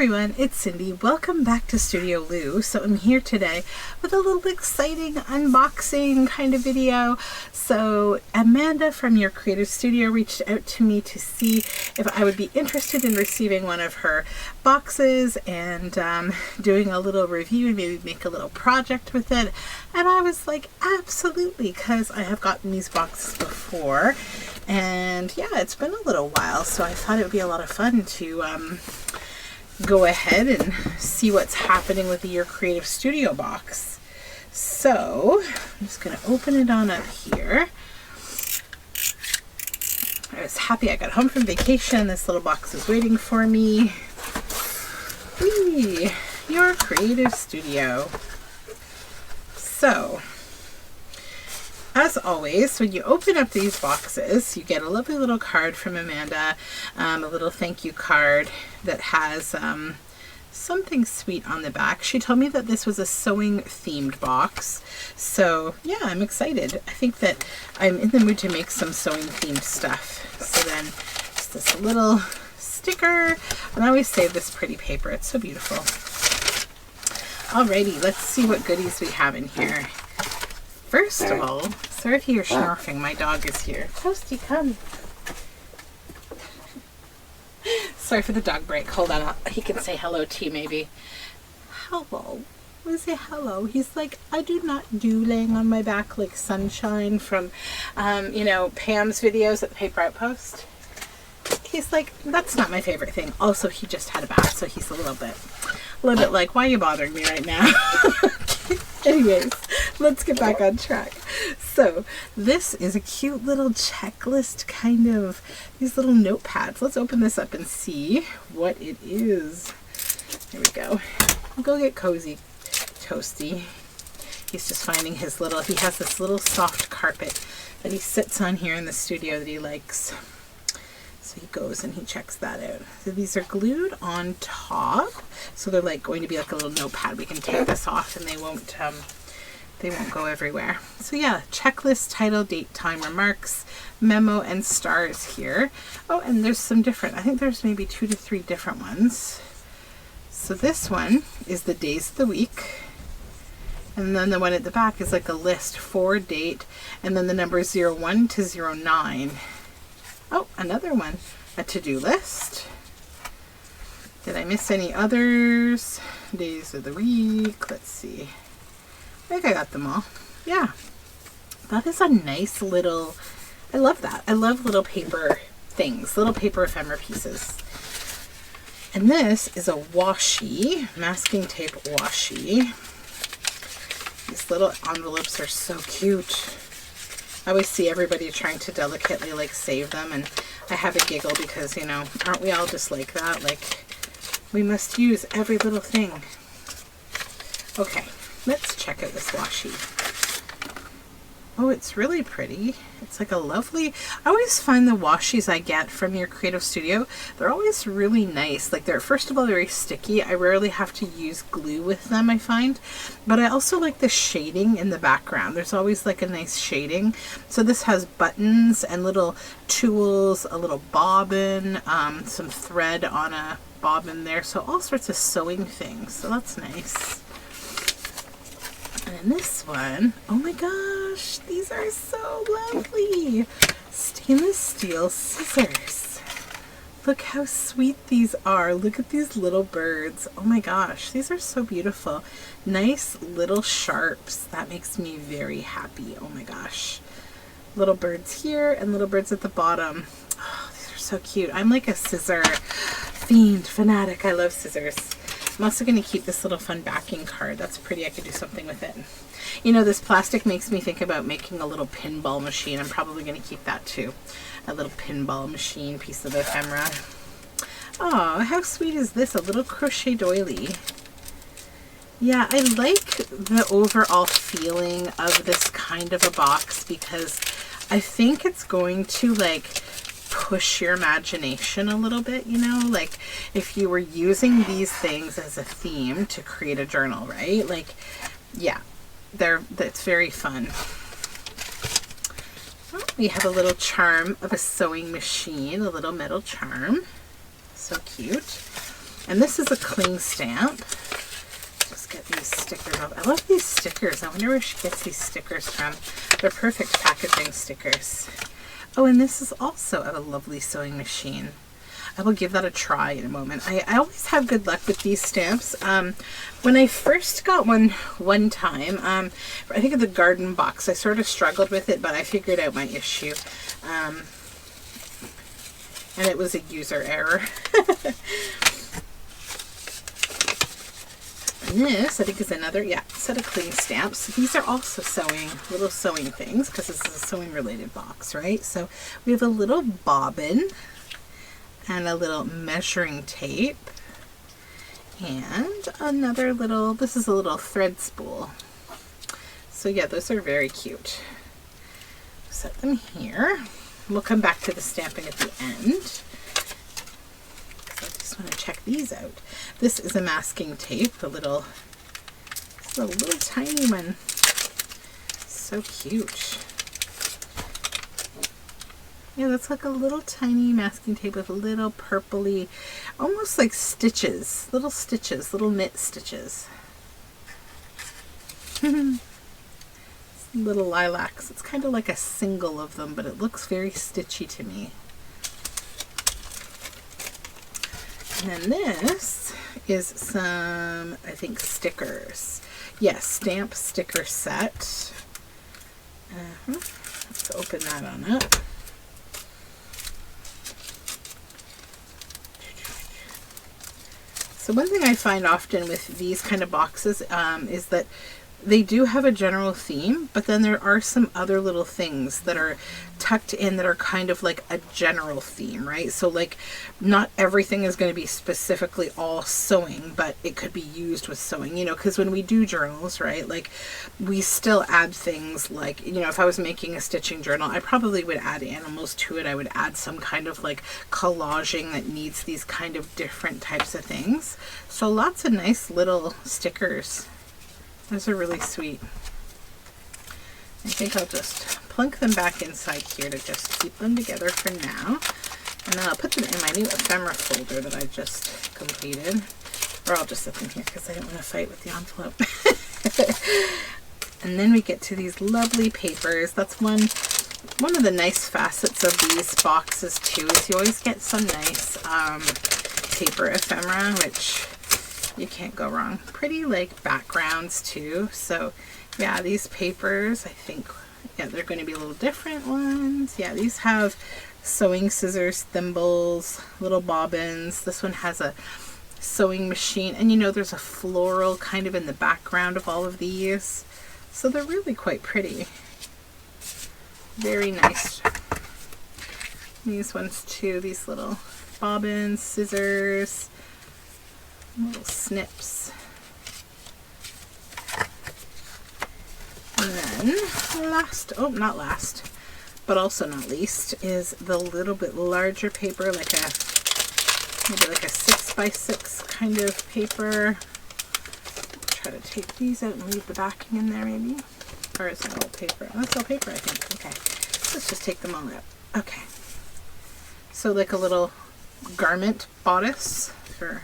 everyone, it's Cindy. Welcome back to Studioloo. So I'm here today with a little exciting unboxing kind of video. So Amanda from Your Creative Studio reached out to me to see if I would be interested in receiving one of her boxes and doing a little review and maybe make a little project with it. And I was like, absolutely, because I have gotten these boxes before. And yeah, it's been a little while, so I thought it would be a lot of fun to go ahead and see what's happening with the Your Creative Studio box. So I'm just going to open it on up here. I was happy I got home from vacation. This little box is waiting for me. Whee! Your Creative Studio. So, as always, when you open up these boxes, you get a lovely little card from Amanda, a little thank you card that has something sweet on the back. She told me that this was a sewing themed box, so yeah, I'm excited. I think that I'm in the mood to make some sewing themed stuff. So then, just this little sticker, and I always save this pretty paper. It's so beautiful. Alrighty, let's see what goodies we have in here. First of all, sorry if you're snarfing, my dog is here. Toasty, come. Sorry for the dog break. Hold on, he can say hello to you maybe. Hello. What is it? Hello. He's like, I do not do laying on my back like sunshine from, you know, Pam's videos at the Paper Outpost. He's like, that's not my favorite thing. Also, he just had a bath, so he's a little bit like, why are you bothering me right now? Anyways, let's get back on track. So this is a cute little checklist, kind of these little notepads. Let's open this up and see what it is. There we go. I'll go get cozy, Toasty. He's just finding his little, he has this little soft carpet that he sits on here in the studio that he likes. So he goes and he checks that out. So these are glued on top. So they're like going to be like a little notepad. We can take this off and they won't go everywhere. So yeah, checklist, title, date, time, remarks, memo, and stars here. Oh, and there's some different, I think there's maybe 2 to 3 different ones. So this one is the days of the week. And then the one at the back is like a list for date. And then the number 01 to 09. Oh, another one, a to-do list. Did I miss any others? Days of the week, let's see. I think I got them all. Yeah, that is a nice little, I love that. I love little paper things, little paper ephemera pieces. And this is a washi, masking tape washi. These little envelopes are so cute. I always see everybody trying to delicately like save them, and I have a giggle because, you know, aren't we all just like that? Like, we must use every little thing. Okay, let's check out this washi. Oh, it's really pretty. It's like a lovely, I always find the washis I get from Your Creative Studio, they're always really nice. Like, they're first of all very sticky. I rarely have to use glue with them, I find. But I also like the shading in the background. There's always like a nice shading. So this has buttons and little tools, a little bobbin, some thread on a bobbin there. So all sorts of sewing things. So that's nice. And in this one, oh my gosh, these are so lovely. Stainless steel scissors. Look how sweet these are. Look at these little birds. Oh my gosh, these are so beautiful. Nice little sharps. That makes me very happy. Oh my gosh. Little birds here and little birds at the bottom. Oh, these are so cute. I'm like a scissor fiend, fanatic. I love scissors. I'm also going to keep this little fun backing card. That's pretty. I could do something with it. You know, this plastic makes me think about making a little pinball machine. I'm probably going to keep that too. A little pinball machine piece of ephemera. Oh, how sweet is this? A little crochet doily. Yeah, I like the overall feeling of this kind of a box because I think it's going to like push your imagination a little bit, you know, like if you were using these things as a theme to create a journal, right? Like, yeah, that's very fun. Oh, we have a little charm of a sewing machine, a little metal charm. So cute. And this is a cling stamp. Just get these stickers off. I love these stickers. I wonder where she gets these stickers from. They're perfect packaging stickers. Oh, and this is also a lovely sewing machine. I will give that a try in a moment. I always have good luck with these stamps. When I first got one time, I think of the garden box, I sort of struggled with it, but I figured out my issue. And it was a user error. And this, I think, is another, set of cling stamps. These are also little sewing things, because this is a sewing related box, right? So we have a little bobbin and a little measuring tape and another little, this is a little thread spool. So yeah, those are very cute. Set them here. We'll come back to the stamping at the end. I just want to check these out. This is a masking tape, this is a little tiny one. So cute. Yeah, that's like a little tiny masking tape with little purpley, almost like stitches, little knit stitches. Little lilacs. It's kind of like a single of them, but it looks very stitchy to me. And then this is some, I think, stickers. Yes, stamp sticker set. Let's open that on up. So one thing I find often with these kind of boxes is that they do have a general theme, but then there are some other little things that are tucked in that are kind of like a general theme, right? So like not everything is going to be specifically all sewing, but it could be used with sewing, you know, because when we do journals, right, like we still add things like, you know, if I was making a stitching journal, I probably would add animals to it. I would add some kind of like collaging that needs these kind of different types of things. So lots of nice little stickers. Those are really sweet. I think I'll just plunk them back inside here to just keep them together for now. And then I'll put them in my new ephemera folder that I just completed. Or I'll just set them here because I don't want to fight with the envelope. And then we get to these lovely papers. That's one of the nice facets of these boxes too, is you always get some nice paper ephemera, which you can't go wrong. Pretty like backgrounds too. So yeah, these papers, I think, yeah, they're going to be a little different ones. Yeah, these have sewing scissors, thimbles, little bobbins. This one has a sewing machine, and you know, there's a floral kind of in the background of all of these. So they're really quite pretty. Very nice. These ones too, these little bobbins, scissors, little snips. And then not last, but also not least, is the little bit larger paper, maybe like a 6x6 kind of paper. Try to take these out and leave the backing in there maybe. Or is it all paper? Oh, it's all paper, I think. Okay, let's just take them all out. Okay. So like a little garment bodice for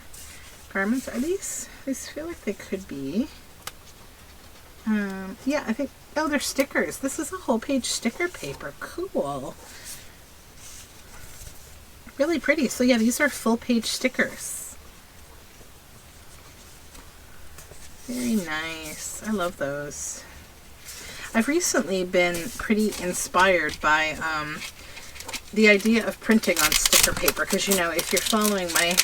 garments. Are these? These feel like they could be. Yeah, I think. Oh, they're stickers. This is a whole page sticker paper. Cool. Really pretty. So yeah, these are full page stickers. Very nice. I love those. I've recently been pretty inspired by the idea of printing on sticker paper, because you know, if you're following my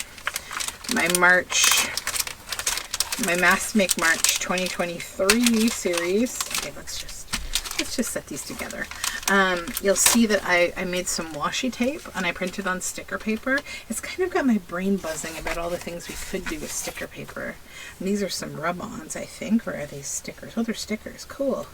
Mass Make March 2023 series. Okay, let's just set these together. You'll see that I made some washi tape and I printed on sticker paper. It's kind of got my brain buzzing about all the things we could do with sticker paper. And these are some rub-ons, I think, or are they stickers? Oh, they're stickers. Cool.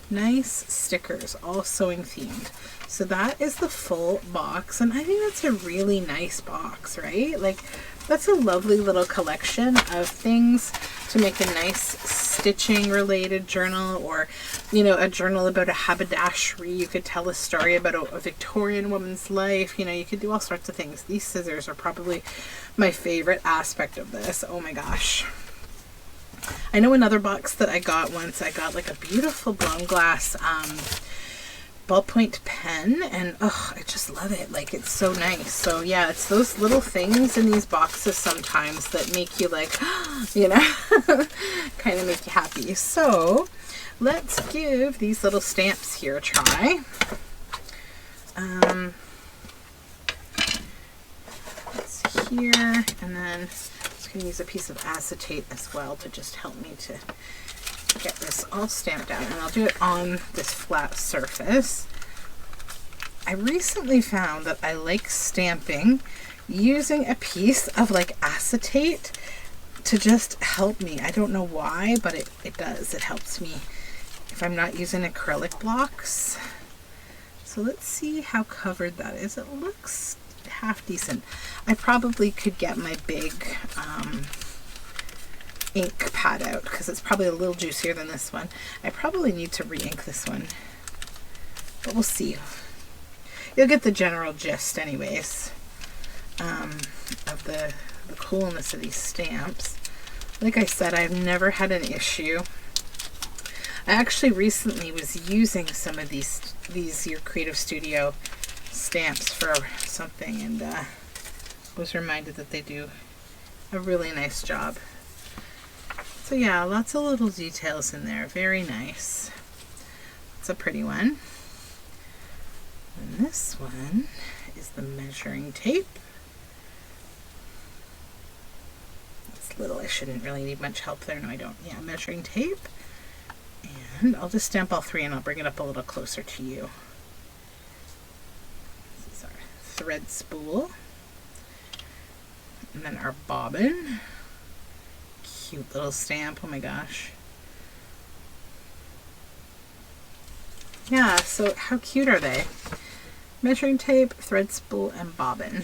Nice stickers, all sewing themed. So that is the full box, and I think that's a really nice box, right? Like, that's a lovely little collection of things to make a nice stitching related journal, or, you know, a journal about a haberdashery. You could tell a story about a Victorian woman's life. You know, you could do all sorts of things. These scissors are probably my favorite aspect of this. Oh my gosh. I know another box that I got once, I got like a beautiful blown glass ballpoint pen, and oh, I just love it. Like, it's so nice. So yeah, it's those little things in these boxes sometimes that make you like, you know, kind of make you happy. So let's give these little stamps here a try. Let's see here, and then I'm just going to use a piece of acetate as well to just help me to get this all stamped out, and I'll do it on this flat surface. I recently found that I like stamping using a piece of like acetate to just help me. I don't know why, but it does. It helps me if I'm not using acrylic blocks. So let's see how covered that is. It looks half decent. I probably could get my big ink pad out because it's probably a little juicier than this one. I probably need to re-ink this one, but we'll see. You'll get the general gist anyways, of the coolness of these stamps. Like I said, I've never had an issue. I actually recently was using some of these Your Creative Studio stamps for something, and was reminded that they do a really nice job. So yeah, lots of little details in there. Very nice. It's a pretty one. And this one is the measuring tape. It's little. I shouldn't really need much help there. No, I don't. Yeah, measuring tape. And I'll just stamp all three, and I'll bring it up a little closer to you. This is our thread spool. And then our bobbin. Cute little stamp. Oh my gosh. Yeah, so how cute are they? Measuring tape, thread spool, and bobbin.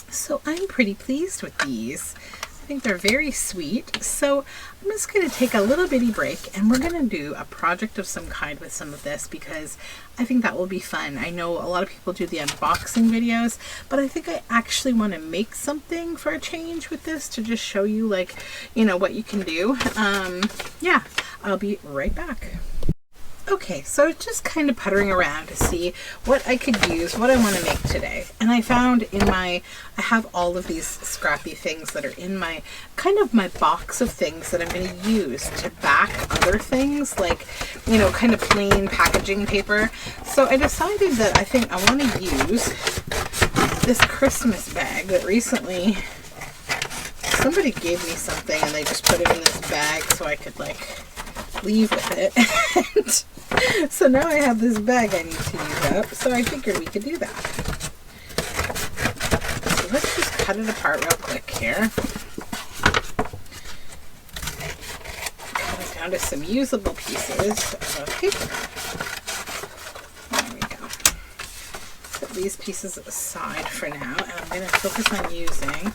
So I'm pretty pleased with these. I think they're very sweet. So I'm just going to take a little bitty break, and we're going to do a project of some kind with some of this, because I think that will be fun. I know a lot of people do the unboxing videos, but I think I actually want to make something for a change with this to just show you, like, you know, what you can do. Yeah, I'll be right back. Okay, so just kind of puttering around to see what I could use, what I want to make today. And I found in I have all of these scrappy things that are in my, kind of my box of things that I'm going to use to back other things, like, you know, kind of plain packaging paper. So I decided that I think I want to use this Christmas bag that recently somebody gave me something, and they just put it in this bag so I could, like, leave with it. And so now I have this bag I need to use up, so I figured we could do that. So let's just cut it apart real quick here. Cut it down to some usable pieces of paper. There we go. Put these pieces aside for now, and I'm going to focus on using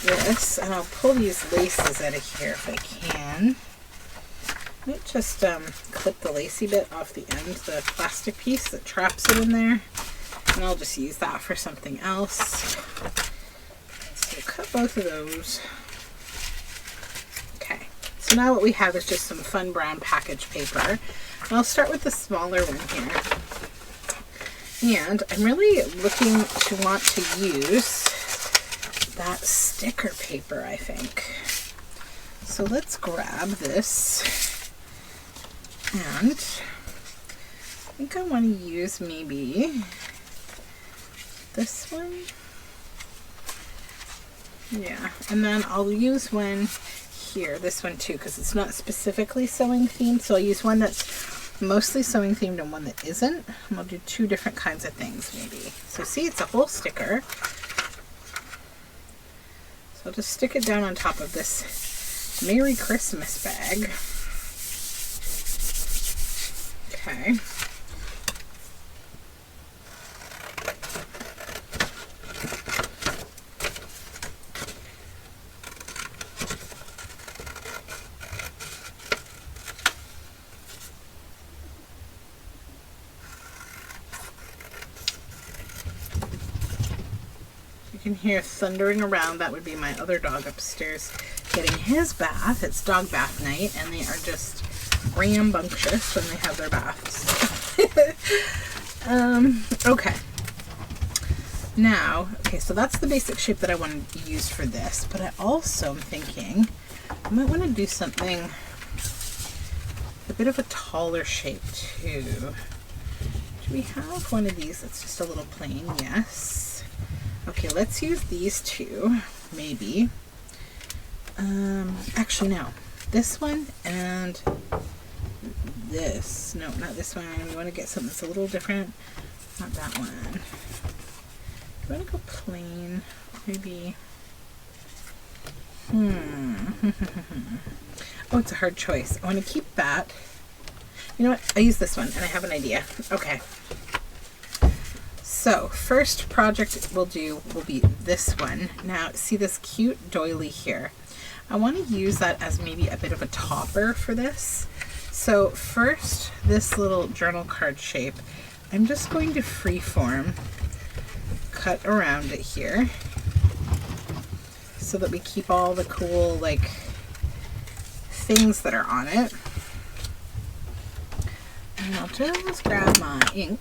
this, and I'll pull these laces out of here if I can. I might just clip the lacy bit off the end, the plastic piece that traps it in there, and I'll just use that for something else. So cut both of those. Okay, so now what we have is just some fun brown package paper. And I'll start with the smaller one here. And I'm really looking to want to use that sticker paper, I think. So let's grab this. And I think I want to use maybe this one. Yeah, and then I'll use one here, this one too, because it's not specifically sewing themed. So I'll use one that's mostly sewing themed and one that isn't. And I'll do two different kinds of things maybe. So see, it's a whole sticker. So I'll just stick it down on top of this Merry Christmas bag. Okay. You can hear thundering around. That would be my other dog upstairs getting his bath. It's dog bath night, and they are just rambunctious when they have their baths. Okay. Now, okay, so that's the basic shape that I want to use for this, but I also am thinking I might want to do something a bit of a taller shape too. Do we have one of these that's just a little plain? Yes. Okay, let's use these two, maybe. Actually, no. This one and this. No, not this one. We want to get something that's a little different. Not that one. Do I want to go plain? Maybe. Oh, it's a hard choice. I want to keep that. You know what? I use this one and I have an idea. Okay. So, first project we'll do will be this one. Now, see this cute doily here? I want to use that as maybe a bit of a topper for this. So, first, this little journal card shape, I'm just going to freeform cut around it here so that we keep all the cool, like, things that are on it. And I'll just grab my ink.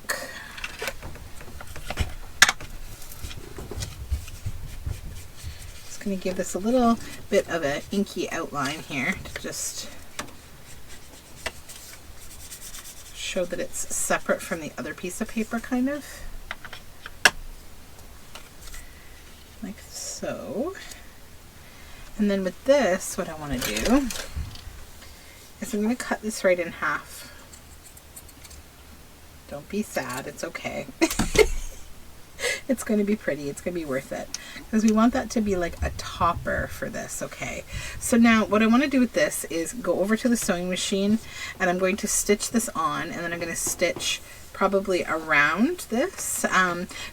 Just going to give this a little bit of an inky outline here to just show that it's separate from the other piece of paper, kind of. Like so. And then with this, what I want to do is I'm going to cut this right in half. Don't be sad, it's okay. It's going to be pretty, it's going to be worth it. Because we want that to be like a topper for this, okay? So now what I want to do with this is go over to the sewing machine and I'm going to stitch this on, and then I'm going to stitch probably around this.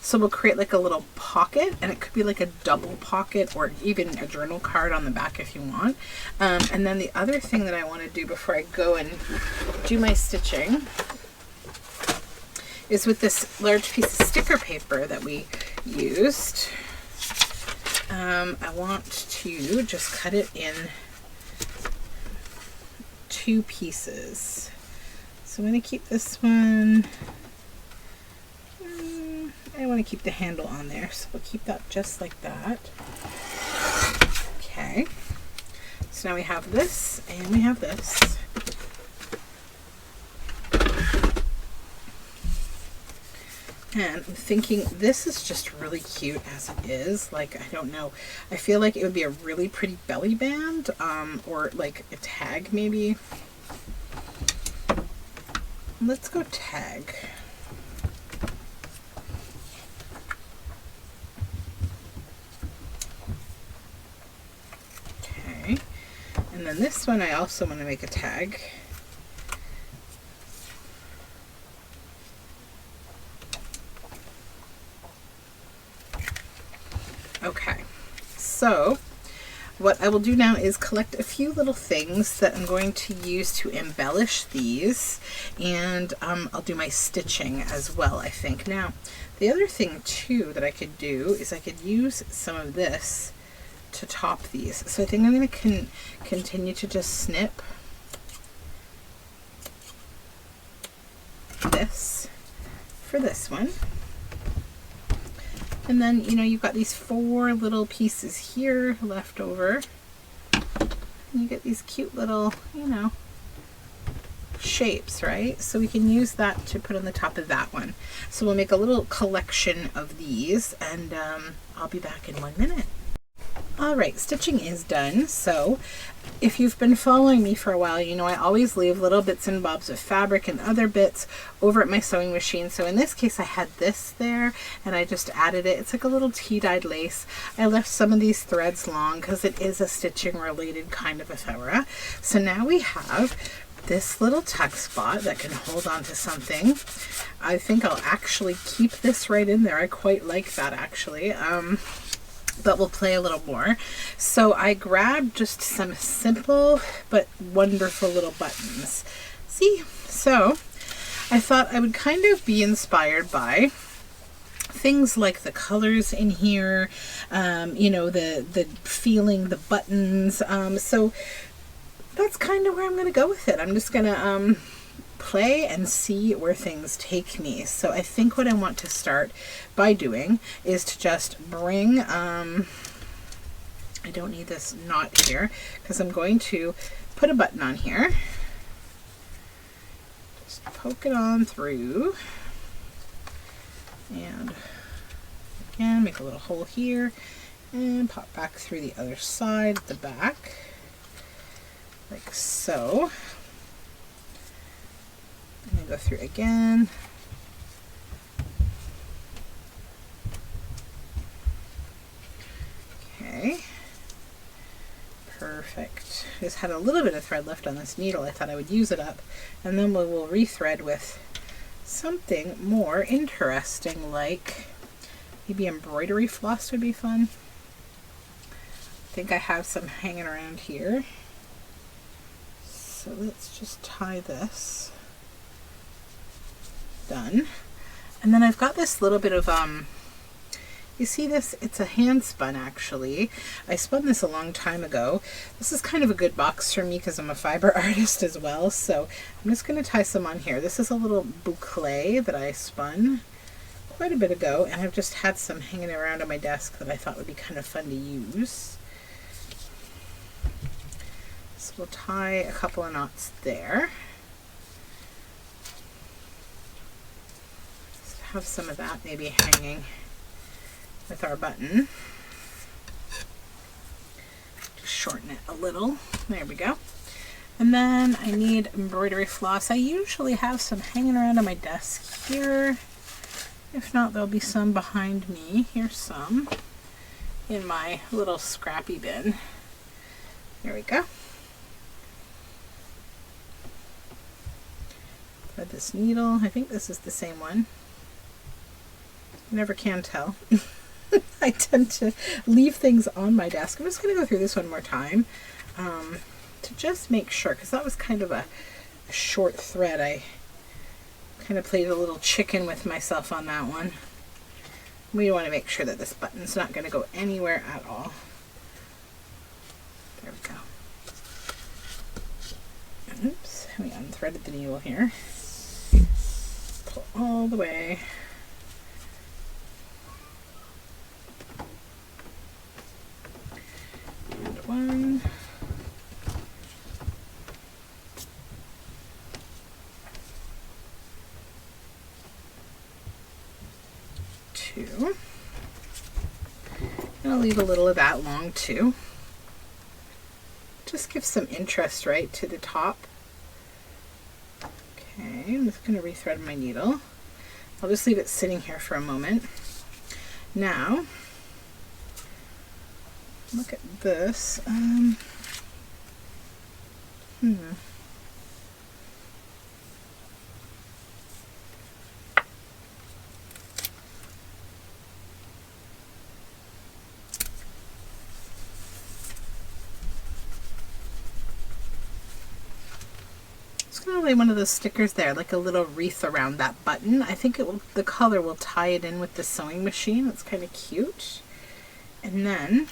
So we'll create like a little pocket, and it could be like a double pocket or even a journal card on the back if you want. And then the other thing that I want to do before I go and do my stitching is with this large piece of sticker paper that we used. I want to just cut it in 2 pieces. So I'm going to keep this one. I want to keep the handle on there, so we'll keep that just like that. Okay. So now we have this and we have this. And I'm thinking this is just really cute as it is. Like, I don't know. I feel like it would be a really pretty belly band, or like a tag maybe. Let's go tag. Okay. And then this one I also want to make a tag. Okay, so what I will do now is collect a few little things that I'm going to use to embellish these, and I'll do my stitching as well, I think. Now, the other thing too that I could do is I could use some of this to top these. So I think I'm going to continue to just snip this for this one. And then, you know, you've got these 4 little pieces here left over. And you get these cute little, you know, shapes, right? So we can use that to put on the top of that one. So we'll make a little collection of these, and I'll be back in 1 minute. All right, stitching is done. So if you've been following me for a while, you know I always leave little bits and bobs of fabric and other bits over at my sewing machine. So in this case, I had this there and I just added it. It's like a little tea-dyed lace. I left some of these threads long because it is a stitching related kind of ephemera. So now we have this little tuck spot that can hold on to something. I think I'll actually keep this right in there. I quite like that actually. But we'll play a little more. So I grabbed just some simple but wonderful little buttons. See? So I thought I would kind of be inspired by things like the colors in here, you know, the feeling, the buttons. So that's kind of where I'm going to go with it. I'm just going to play and see where things take me. So I think what I want to start by doing is to just bring, I don't need this knot here because I'm going to put a button on here. Just poke it on through. And again, make a little hole here and pop back through the other side, the back, like so. And then go through again. Okay. Perfect. Just had a little bit of thread left on this needle. I thought I would use it up, and then we will rethread with something more interesting, like maybe embroidery floss would be fun. I think I have some hanging around here. So let's just tie this. Done. And then I've got this little bit of you see this? It's a hand spun actually. I spun this a long time ago. This is kind of a good box for me because I'm a fiber artist as well. So I'm just going to tie some on here. This is a little boucle that I spun quite a bit ago, and I've just had some hanging around on my desk that I thought would be kind of fun to use. So we'll tie a couple of knots there. Just have some of that maybe hanging with our button. Just shorten it a little. There we go. And then I need embroidery floss. I usually have some hanging around on my desk here. If not, there'll be some behind me. Here's some in my little scrappy bin. There we go. Thread this needle. I think this is the same one. You never can tell. I tend to leave things on my desk. I'm just going to go through this one more time to just make sure, because that was kind of a short thread. I kind of played a little chicken with myself on that one. We want to make sure that this button's not going to go anywhere at all. There we go. Oops, we unthreaded the needle here. Pull all the way. And one. Two. And I'll leave a little of that long too. Just give some interest right to the top. Okay, I'm just going to rethread my needle. I'll just leave it sitting here for a moment. Now, look at this. Lay one of those stickers there, like a little wreath around that button. I think it will, the color will tie it in with the sewing machine. It's kind of cute. And then,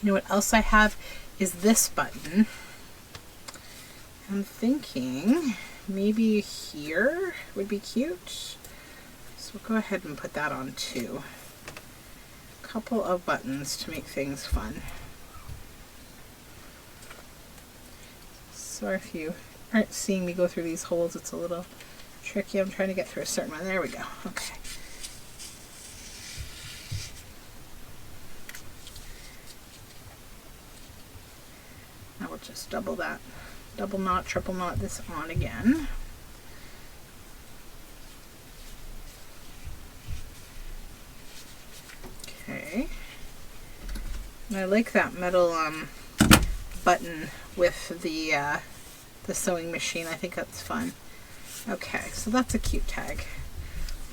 you know what else I have is this button. I'm thinking maybe here would be cute. So we'll go ahead and put that on too. A couple of buttons to make things fun. So if you aren't seeing me go through these holes, it's a little tricky. I'm trying to get through a certain one. There we go. Okay. Now we'll just double that, double knot, triple knot this on again. Okay. And I like that metal button with the sewing machine. I think that's fun. Okay, so that's a cute tag.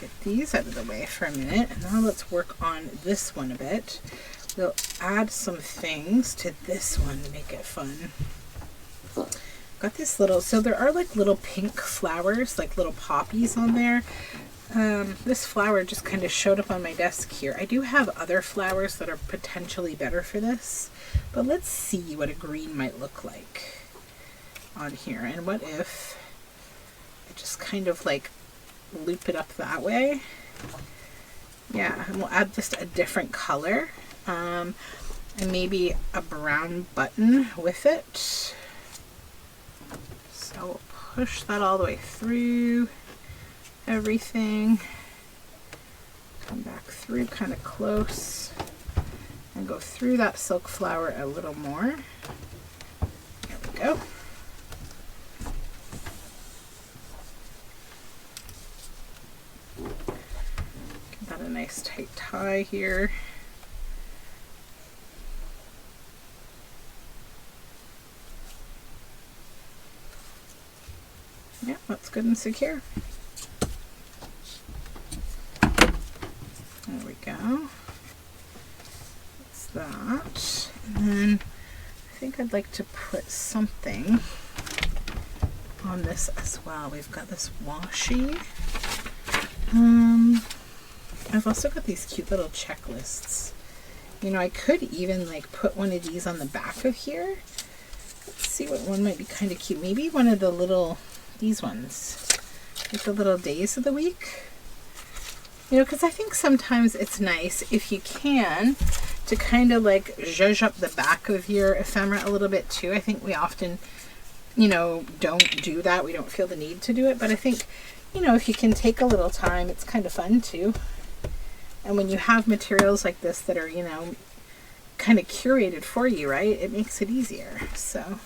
Get these out of the way for a minute, and now let's work on this one a bit. We'll add some things to this one to make it fun. Got this little, so there are like little pink flowers, like little poppies on there. this flower just kind of showed up on my desk here. I do have other flowers that are potentially better for this, but let's see what a green might look like on here. And what if I just kind of like loop it up that way? Yeah, and we'll add just a different color, and maybe a brown button with it. So we'll push that all the way through everything, come back through kind of close, and go through that silk flower a little more. There we go. Give that a nice tight tie here. Yeah, that's good and secure. There we go. That's that. And then I think I'd like to put something on this as well. We've got this washi. I've also got these cute little checklists. You know, I could even like put one of these on the back of here. Let's see what one might be kind of cute. Maybe one of the little, these ones, like the little days of the week. You know, because I think sometimes it's nice if you can to kind of like zhuzh up the back of your ephemera a little bit too. I think we often, you know, don't do that. We don't feel the need to do it. But I think, you know, if you can take a little time, it's kind of fun too. And when you have materials like this that are, you know, kind of curated for you, right, it makes it easier. So,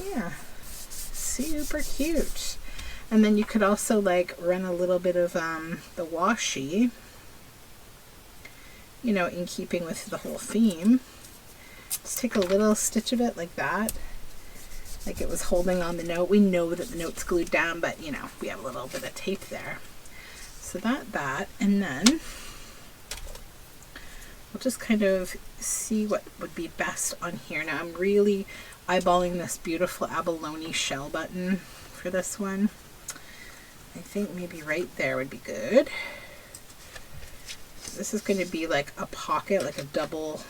yeah, super cute. And then you could also like run a little bit of the washi, you know, in keeping with the whole theme. Just take a little stitch of it like that, like it was holding on the note. We know that the note's glued down, but you know, we have a little bit of tape there. So that, and then we'll just kind of see what would be best on here. Now I'm really eyeballing this beautiful abalone shell button for this one. I think maybe right there would be good. So this is going to be like a pocket, like a double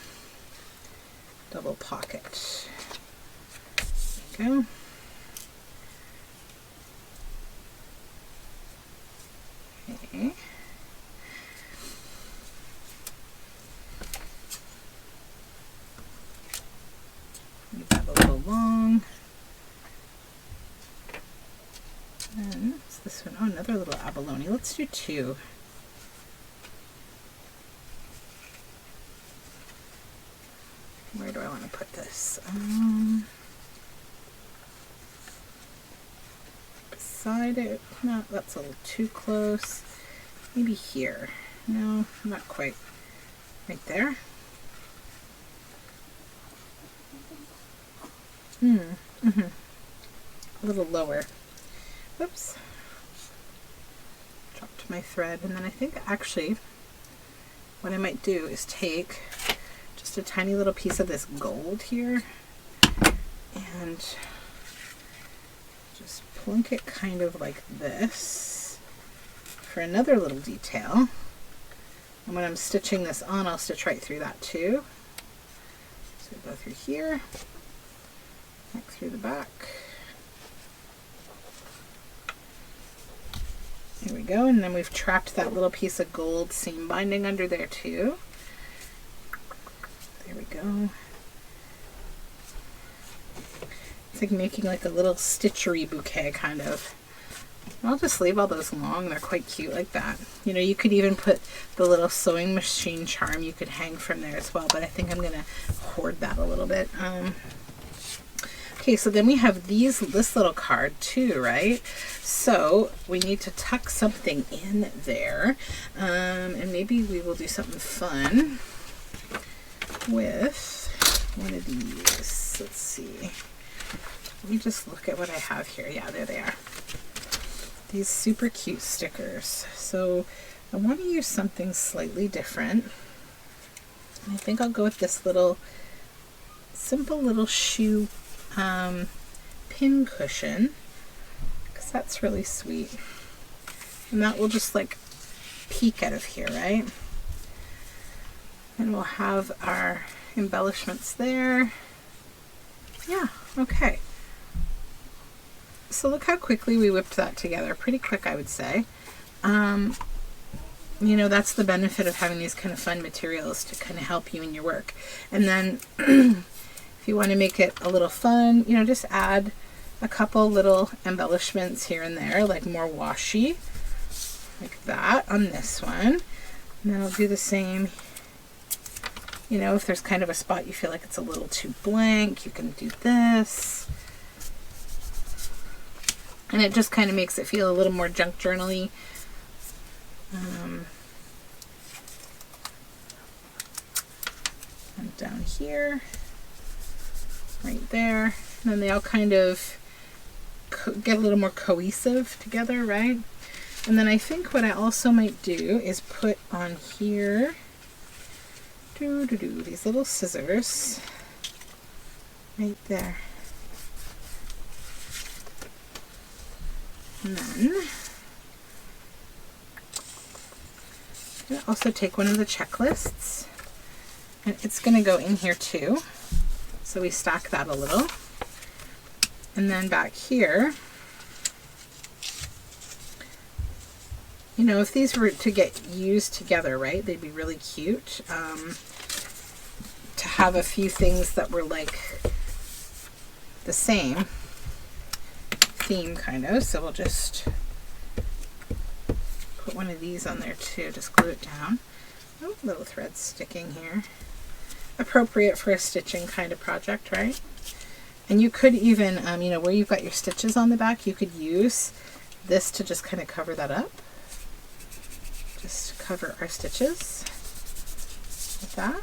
pocket. There you go. Okay. Leave that a little long. And what's this one? Oh, another little abalone. Let's do two. Where do I want to put this? Beside it. No, that's a little too close. Maybe here. No, not quite. Right there. A little lower. Whoops. Dropped my thread. And then I think actually what I might do is take just a tiny little piece of this gold here and just plunk it kind of like this for another little detail. And when I'm stitching this on, I'll stitch right through that too. So go through here, back through the back. There we go, and then we've trapped that little piece of gold seam binding under there too. There we go. It's like making like a little stitchery bouquet kind of. I'll just leave all those long. They're quite cute like that. You know, you could even put the little sewing machine charm you could hang from there as well, but I think I'm going to hoard that a little bit. Okay, so then we have this little card too, right? So we need to tuck something in there, and maybe we will do something fun with one of these. Let's see. Let me just look at what I have here. Yeah, there they are. These super cute stickers. So I want to use something slightly different. I think I'll go with this little simple little shoe pin cushion, because that's really sweet. And that will just like peek out of here, right? And we'll have our embellishments there. Yeah, okay. So look how quickly we whipped that together. Pretty quick, I would say. You know, that's the benefit of having these kind of fun materials to kind of help you in your work. And then if you want to make it a little fun, you know, just add a couple little embellishments here and there, like more washi, like that on this one. And then I'll do the same. You know, if there's kind of a spot you feel like it's a little too blank, you can do this. And it just kind of makes it feel a little more junk journal-y. And down here, right there. And then they all kind of get a little more cohesive together, right? And then I think what I also might do is put on here these little scissors right there. And then I'm going to also take one of the checklists, and it's going to go in here too. So we stack that a little. And then back here, you know, if these were to get used together, right, they'd be really cute. To have a few things that were like the same theme, kind of. So we'll just put one of these on there too, just glue it down. Oh, little threads sticking here. Appropriate for a stitching kind of project, right? And you could even, you know, where you've got your stitches on the back, you could use this to just kind of cover that up. Just cover our stitches like that.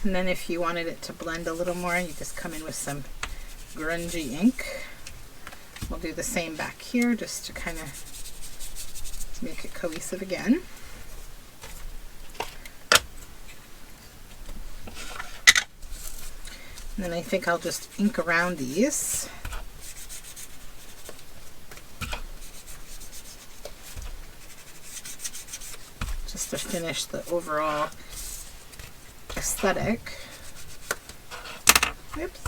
And then if you wanted it to blend a little more, you just come in with some grungy ink. We'll do the same back here just to kind of make it cohesive again. And then I think I'll just ink around these. Just to finish the overall aesthetic. Oops.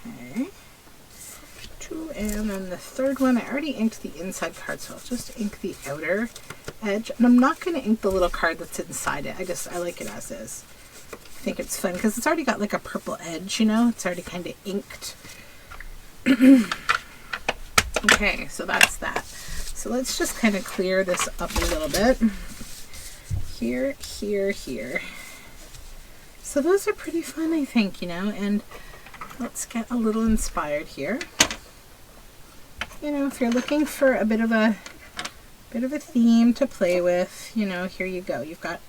Okay. And then the third one, I already inked the inside card, so I'll just ink the outer edge. And I'm not going to ink the little card that's inside it. I like it as is. I think it's fun because it's already got like a purple edge, you know? It's already kind of inked. Okay, so that's that. So let's just kind of clear this up a little bit. Here, here, here. So those are pretty fun, I think, you know? And let's get a little inspired here. You know, if you're looking for a bit of a theme to play with, you know, here you go. You've got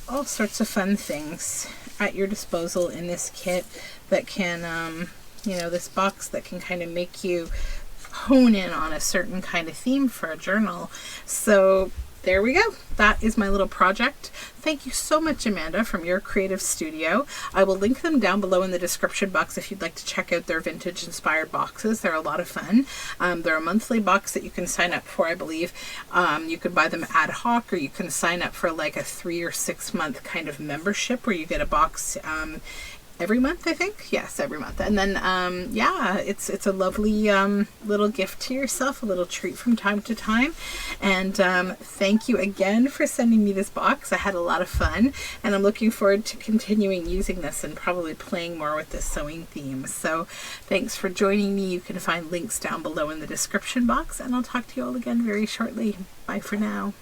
all sorts of fun things at your disposal in this kit that can, you know, this box that can kind of make you hone in on a certain kind of theme for a journal. So there we go. That is my little project. Thank you so much, Amanda, from Your Creative Studio. I will link them down below in the description box if you'd like to check out their vintage inspired boxes. They're a lot of fun. They're a monthly box that you can sign up for, I believe. You could buy them ad hoc, or you can sign up for like a 3 or 6 month kind of membership where you get a box every month, I think. Yes, every month. And then, yeah, it's a lovely little gift to yourself, a little treat from time to time. And thank you again for sending me this box. I had a lot of fun, and I'm looking forward to continuing using this and probably playing more with this sewing theme. So thanks for joining me. You can find links down below in the description box, and I'll talk to you all again very shortly. Bye for now.